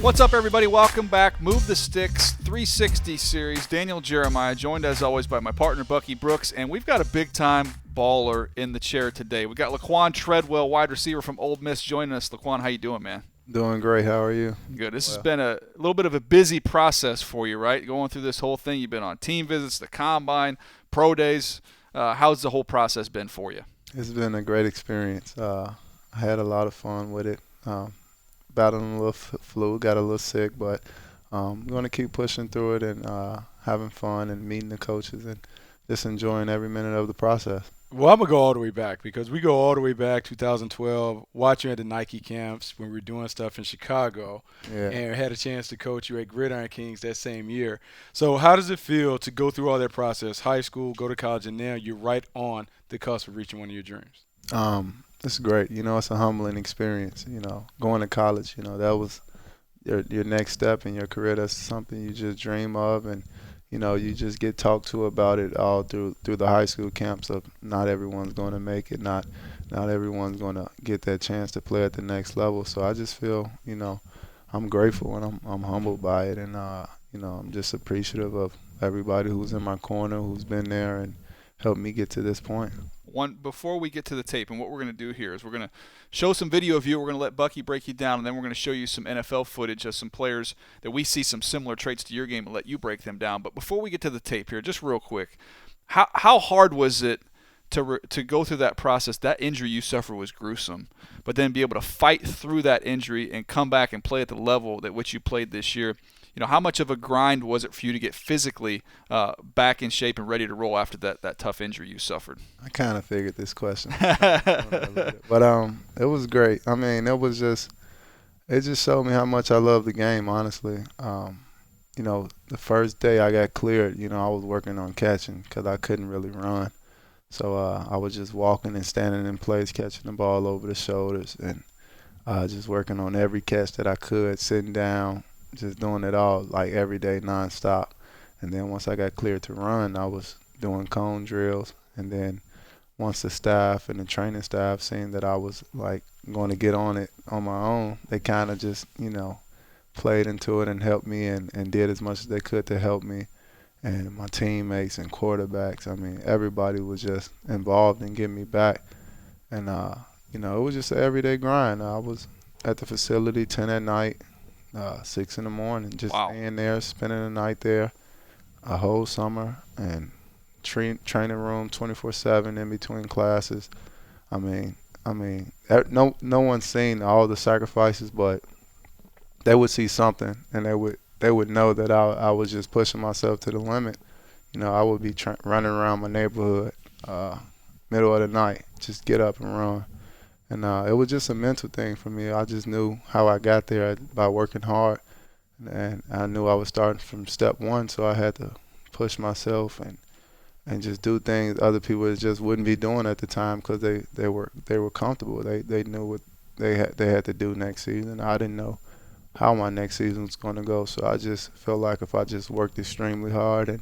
What's up, everybody? Welcome back. Move the Sticks 360 series. Daniel Jeremiah, joined as always by my partner Bucky Brooks, and we've got a big-time baller in the chair today. We got Laquan Treadwell, wide receiver from Ole Miss, joining us. Laquan, how you doing, man? Doing great. How are you? Good. This has been a little bit of a busy process for you, right? Going through this whole thing. You've been on team visits, the combine, pro days. How's the whole process been for you? It's been a great experience. I had a lot of fun with it. Battling a little flu, got a little sick, but I'm going to keep pushing through it and having fun and meeting the coaches and just enjoying every minute of the process. Well, I'm going to go all the way back because we go all the way back 2012, watching at the Nike camps when we were doing stuff in Chicago, and had a chance to coach you at Gridiron Kings that same year. So how does it feel to go through all that process, high school, go to college, and now you're right on the cusp of reaching one of your dreams? It's great. It's a humbling experience. Going to college, that was your next step in your career. That's something you just dream of, and you just get talked to about it all through the high school camps of not everyone's going to make it, not everyone's going to get that chance to play at the next level. So I just feel, I'm grateful and I'm humbled by it, and I'm just appreciative of everybody who's in my corner, who's been there and helped me get to this point. Before we get to the tape, and what we're going to do here is we're going to show some video of you. We're going to let Bucky break you down, and then we're going to show you some NFL footage of some players that we see some similar traits to your game and let you break them down. But before we get to the tape here, just real quick, how hard was it to go through that process? That injury you suffered was gruesome, but then be able to fight through that injury and come back and play at the level at which you played this year. How much of a grind was it for you to get physically back in shape and ready to roll after that tough injury you suffered? I kind of figured this question. But it was great. I mean, it just showed me how much I love the game, honestly. The first day I got cleared, I was working on catching because I couldn't really run. So I was just walking and standing in place, catching the ball over the shoulders, and just working on every catch that I could, sitting down, just doing it all like every day nonstop. And then once I got cleared to run, I was doing cone drills. And then once the staff and the training staff seen that I was like going to get on it on my own, they kind of just, played into it and helped me and did as much as they could to help me. And my teammates and quarterbacks, I mean, everybody was just involved in getting me back. And, it was just an everyday grind. I was at the facility 10 at night, 6 in the morning, just staying there, spending the night there a whole summer, and training room 24/7 in between classes. I mean, no one's seen all the sacrifices, but they would see something, and they would know that I was just pushing myself to the limit. I would be running around my neighborhood, middle of the night, just get up and run. And it was just a mental thing for me. I just knew how I got there by working hard. And I knew I was starting from step one, so I had to push myself and just do things other people just wouldn't be doing at the time because they were comfortable. They knew what they had to do next season. I didn't know how my next season was going to go, so I just felt like if I just worked extremely hard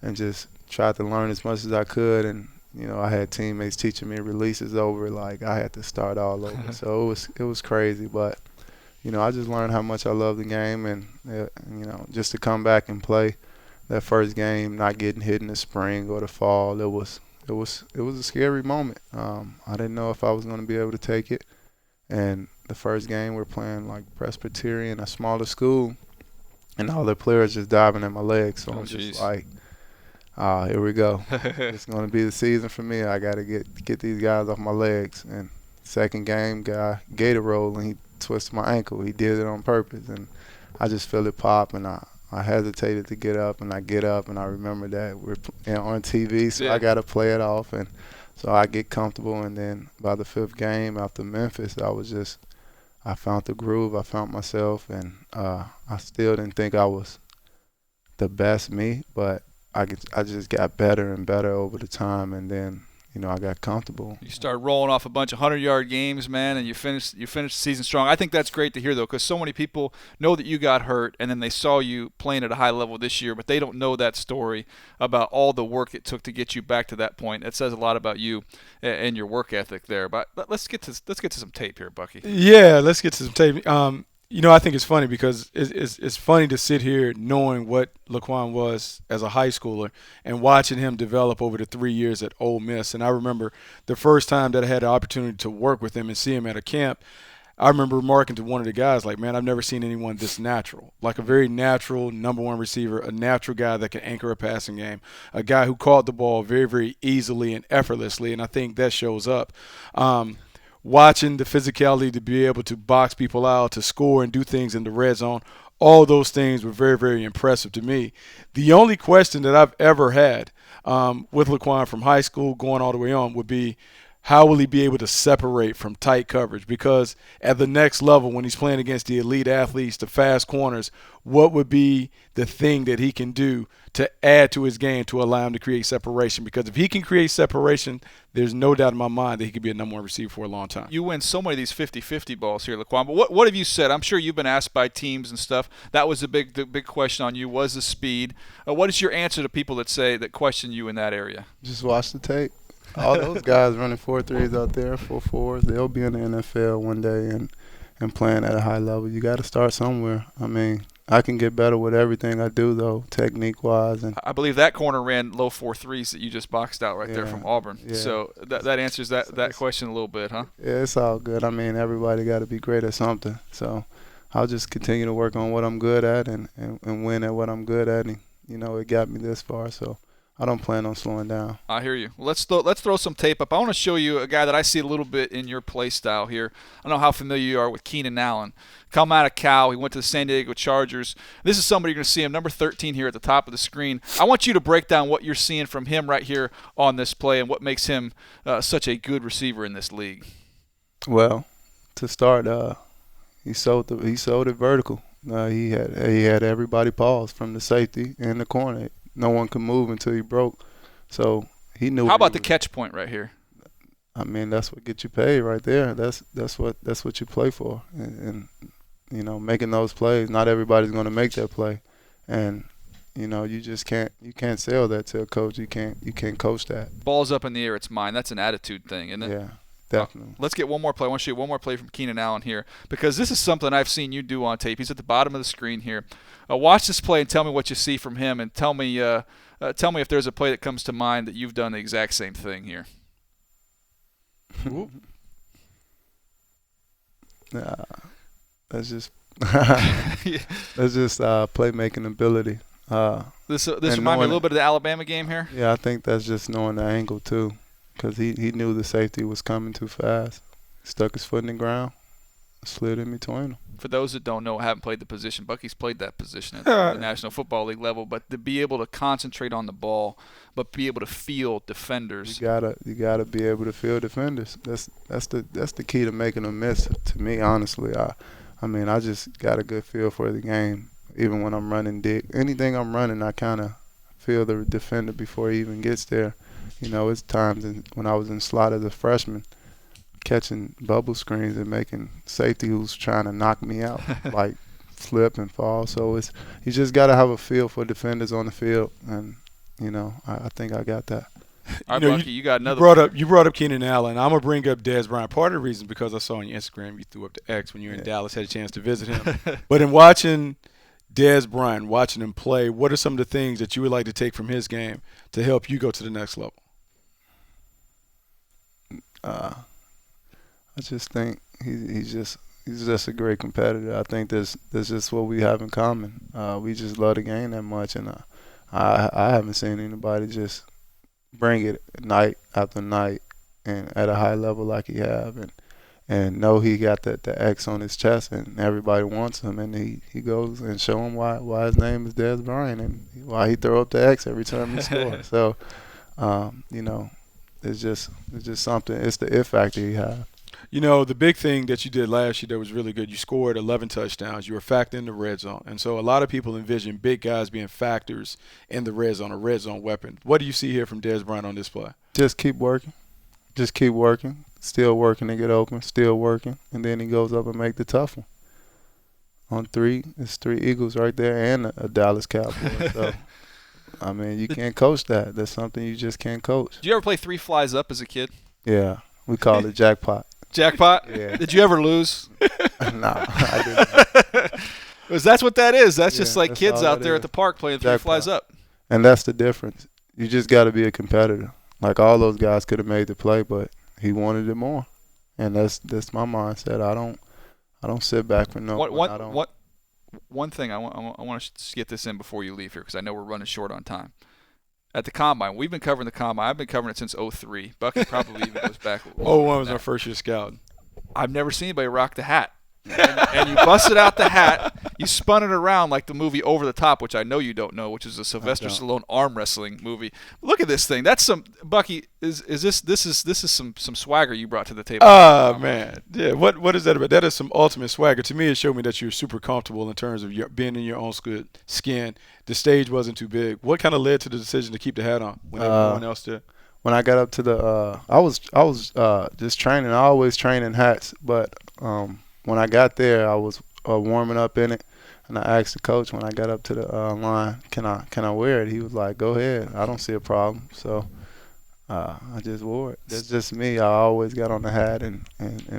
and just tried to learn as much as I could, and I had teammates teaching me releases over, like I had to start all over. So it was crazy, but I just learned how much I love the game, and just to come back and play that first game, not getting hit in the spring or the fall, it was a scary moment. I didn't know if I was going to be able to take it, and the first game we're playing like Presbyterian, a smaller school, and all the players just diving at my legs. So I'm just like, here we go. It's going to be the season for me. I got to get these guys off my legs. And second game, guy gator roll, and he twisted my ankle. He did it on purpose, and I just feel it pop, and I hesitated to get up, and I get up, and I remember that we're on TV, so I got to play it off. And so I get comfortable, and then by the fifth game after Memphis, I found the groove. I found myself, and I still didn't think I was the best me, but I just got better and better over the time, and then I got comfortable. You started rolling off a bunch of 100-yard games, man, and you finished the season strong. I think that's great to hear, though, because so many people know that you got hurt, and then they saw you playing at a high level this year, but they don't know that story about all the work it took to get you back to that point. It says a lot about you and your work ethic there. But let's get to some tape here, Bucky. Yeah, let's get to some tape. I think it's funny because it's funny to sit here knowing what Laquan was as a high schooler and watching him develop over the 3 years at Ole Miss. And I remember the first time that I had the opportunity to work with him and see him at a camp, I remember remarking to one of the guys, like, man, I've never seen anyone this natural. Like a very natural number one receiver, a natural guy that can anchor a passing game, a guy who caught the ball very, very easily and effortlessly, and I think that shows up. Watching the physicality to be able to box people out, to score and do things in the red zone, all those things were very, very impressive to me. The only question that I've ever had with Laquan from high school going all the way on would be, how will he be able to separate from tight coverage? Because at the next level, when he's playing against the elite athletes, the fast corners, what would be the thing that he can do to add to his game to allow him to create separation? Because if he can create separation, there's no doubt in my mind that he could be a number one receiver for a long time. You win so many of these 50-50 balls here, Laquan. But what have you said? I'm sure you've been asked by teams and stuff. That was the big question on you, was the speed. What is your answer to people that question you in that area? Just watch the tape. All those guys running 4.3s out there, 4.4s, they'll be in the NFL one day and playing at a high level. You got to start somewhere. I mean, I can get better with everything I do, though, technique-wise. And I believe that corner ran low 4.3s that you just boxed out there from Auburn. Yeah. So that answers that question a little bit, huh? Yeah, it's all good. I mean, everybody got to be great at something. So I'll just continue to work on what I'm good at and win at what I'm good at. And, it got me this far, so I don't plan on slowing down. I hear you. Let's throw some tape up. I want to show you a guy that I see a little bit in your play style here. I don't know how familiar you are with Keenan Allen. Come out of Cal. He went to the San Diego Chargers. This is somebody you're going to see him, number 13 here at the top of the screen. I want you to break down what you're seeing from him right here on this play and what makes him such a good receiver in this league. Well, to start, he sold it vertical. He had everybody pause from the safety and the corner. No one could move until he broke. So he knew. How about the catch point right here? I mean, that's what gets you paid right there. That's what you play for. And making those plays, not everybody's going to make that play. And you just can't sell that to a coach. You can't coach that. Ball's up in the air, it's mine. That's an attitude thing, isn't it? Yeah. Definitely. Let's get one more play. I want to show you one more play from Keenan Allen here because this is something I've seen you do on tape. He's at the bottom of the screen here. Watch this play and tell me what you see from him, and tell me if there's a play that comes to mind that you've done the exact same thing here. That's just playmaking ability. This reminds me a little bit of the Alabama game here. Yeah, I think that's just knowing the angle too. Because he knew the safety was coming too fast. Stuck his foot in the ground, slid in between them. For those that don't know, haven't played the position, Bucky's played that position at the National Football League level. But to be able to concentrate on the ball, but be able to feel defenders. You gotta be able to feel defenders. That's the key to making them miss. To me, honestly, I just got a good feel for the game. Even when I'm running dig, anything I'm running, I kind of feel the defender before he even gets there. It's times when I was in slot as a freshman, catching bubble screens and making safety who's trying to knock me out, like slip and fall. So you just got to have a feel for defenders on the field, and I think I got that. All right, Bucky, you got another. You brought up Keenan Allen. I'm gonna bring up Dez Bryant. Part of the reason because I saw on your Instagram you threw up the X when you were in Dallas, had a chance to visit him. But in watching Dez Bryant, watching him play, what are some of the things that you would like to take from his game to help you go to the next level? I just think he's just a great competitor. I think that's just what we have in common. We just love the game that much, and I haven't seen anybody just bring it night after night and at a high level like he have, and know he got the X on his chest, and everybody wants him, and he goes and show him why his name is Dez Bryant and why he throw up the X every time he scores. So, it's just something. It's the if factor he has. The big thing that you did last year that was really good, you scored 11 touchdowns. You were a factor in the red zone. And so a lot of people envision big guys being factors in the red zone, a red zone weapon. What do you see here from Dez Bryant on this play? Just keep working. Still working to get open, still working. And then he goes up and make the tough one. On 3, it's 3 Eagles right there and a Dallas Cowboy. So, you can't coach that. That's something you just can't coach. Did you ever play 3 flies up as a kid? Yeah. We call it jackpot. Jackpot? Yeah. Did you ever lose? No, I didn't. Because that's what that is. That's just like that's kids all out that there is. at the park playing Three Jackpot. Flies Up. And that's the difference. You just got to be a competitor. Like all those guys could have made the play, but he wanted it more. And that's my mindset. I don't sit back for no one. One thing I want to get this in before you leave here, because I know we're running short on time. At the Combine, we've been covering the Combine. I've been covering it since 2003. Bucky probably even goes back. 2001 was our first year scouting. I've never seen anybody rock the hat. And you busted out the hat. You spun it around like the movie Over the Top, which I know you don't know, which is a Sylvester Stallone arm wrestling movie. Look at this thing. That's some Bucky. This is some swagger you brought to the table. Oh man, yeah. What is that about? That is some ultimate swagger. To me, it showed me that you're super comfortable in terms of being in your own skin. The stage wasn't too big. What kind of led to the decision to keep the hat on when everyone else did? When I got up to the, I was just training. I always train in hats, but when I got there, I was warming up in it, and I asked the coach when I got up to the line, can I wear it? He was like, go ahead. I don't see a problem. So I just wore it. That's just me. I always got on the hat and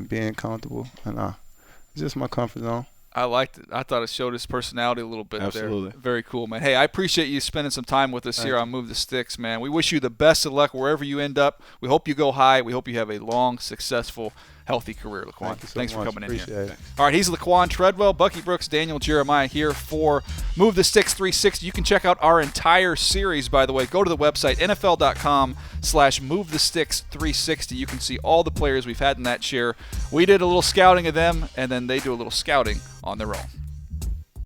being comfortable, and it's just my comfort zone. I liked it. I thought it showed his personality a little bit. Absolutely. There. Very cool, man. Hey, I appreciate you spending some time with us here on Move the Sticks, man. We wish you the best of luck wherever you end up. We hope you go high. We hope you have a long, successful, healthy career, Laquan. Thanks for coming in here. It. All right, he's Laquan Treadwell, Bucky Brooks, Daniel Jeremiah here for Move the Sticks 360. You can check out our entire series, by the way. Go to the website, NFL.com/MoveTheSticks360. You can see all the players we've had in that chair. We did a little scouting of them, and then they do a little scouting on their own.